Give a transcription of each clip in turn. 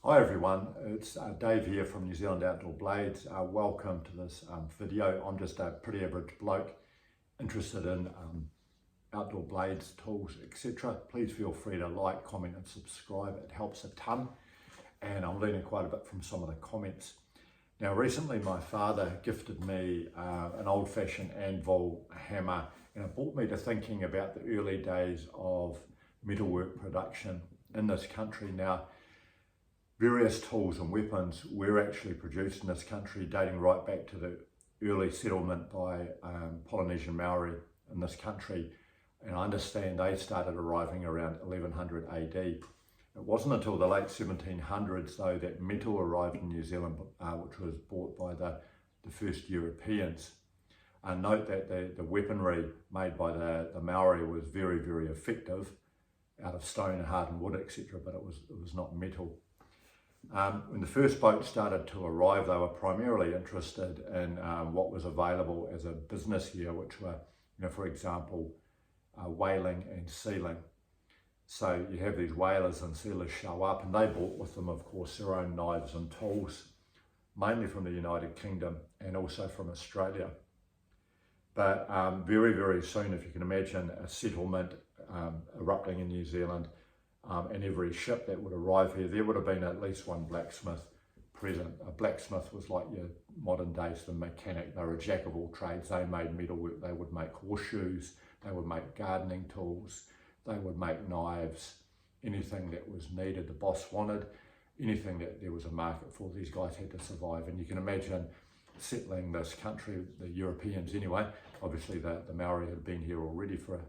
Hi everyone, it's Dave here from New Zealand Outdoor Blades. Welcome to this video. I'm just a pretty average bloke interested in outdoor blades, tools, etc. Please feel free to like, comment and subscribe. It helps a ton, and I'm learning quite a bit from some of the comments. Now recently my father gifted me an old-fashioned anvil hammer, and it brought me to thinking about the early days of metalwork production in this country. Now, various tools and weapons were actually produced in this country dating right back to the early settlement by Polynesian Maori in this country, and I understand they started arriving around 1100 AD. It wasn't until the late 1700s though that metal arrived in New Zealand, which was brought by the first Europeans. Note that the weaponry made by the Maori was very, very effective out of stone and hardened wood, etc., but it was not metal. When the first boats started to arrive, they were primarily interested in what was available as a business here, which were, for example, whaling and sealing. So you have these whalers and sealers show up, and they brought with them, of course, their own knives and tools, mainly from the United Kingdom and also from Australia. But very, very soon, if you can imagine a settlement erupting in New Zealand, and every ship that would arrive here, there would have been at least one blacksmith present. A blacksmith was like your modern day sort of mechanic. They were a jack of all trades. They made metalwork, they would make horseshoes, they would make gardening tools, they would make knives, anything that was needed, the boss wanted, anything that there was a market for, these guys had to survive. And you can imagine settling this country, the Europeans anyway, obviously the Maori had been here already for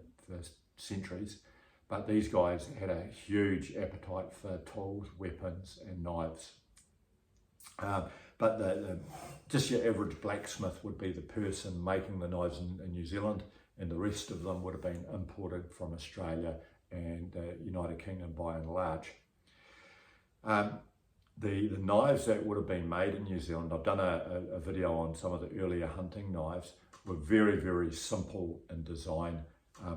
centuries, but these guys had a huge appetite for tools, weapons and knives. But just your average blacksmith would be the person making the knives in New Zealand, and the rest of them would have been imported from Australia and the United Kingdom by and large. The knives that would have been made in New Zealand, I've done a video on some of the earlier hunting knives, were very, very simple in design,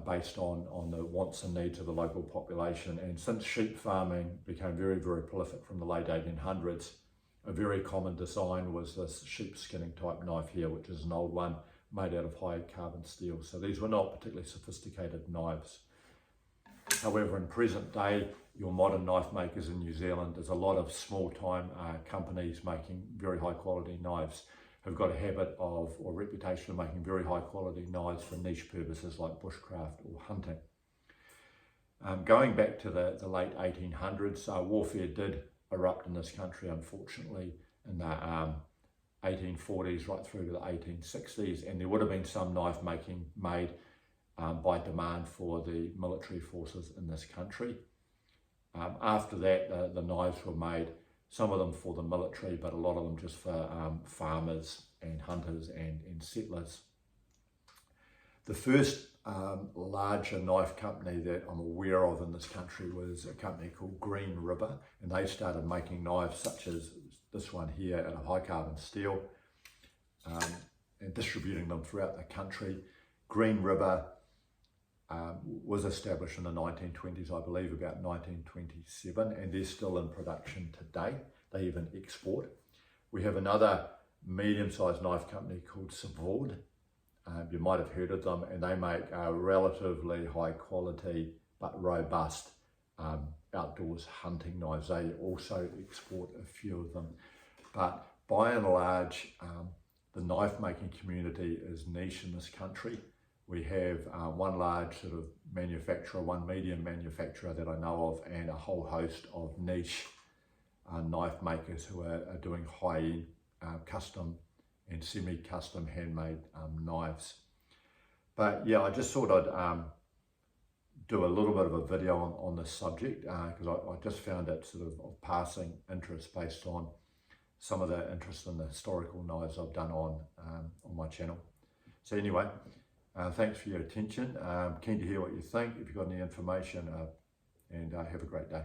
based on the wants and needs of the local population. And since sheep farming became very, very prolific from the late 1800s, a very common design was this sheep skinning type knife here, which is an old one made out of high carbon steel. So these were not particularly sophisticated knives. However, in present day, your modern knife makers in New Zealand, there's a lot of small time companies making very high quality knives, have got a habit of, or reputation of making very high quality knives for niche purposes like bushcraft or hunting. Going back to the late 1800s, warfare did erupt in this country, unfortunately, in the 1840s right through to the 1860s, and there would have been some knife making made by demand for the military forces in this country. After that, the knives were made, some of them for the military, but a lot of them just for farmers and hunters and settlers. The first larger knife company that I'm aware of in this country was a company called Green River, and they started making knives such as this one here out of high carbon steel, and distributing them throughout the country. Green River was established in the 1920s, I believe, about 1927, and they're still in production today. They even export. We have another medium-sized knife company called Savord. You might have heard of them, and they make relatively high quality but robust outdoors hunting knives. They also export a few of them. But by and large, the knife making community is niche in this country. We have one large sort of manufacturer, one medium manufacturer that I know of, and a whole host of niche knife makers who are doing high-end custom and semi-custom handmade knives. But yeah, I just thought I'd do a little bit of a video on this subject because I just found it sort of passing interest based on some of the interest in the historical knives I've done on my channel. So anyway, thanks for your attention. Keen to hear what you think, if you've got any information, and have a great day.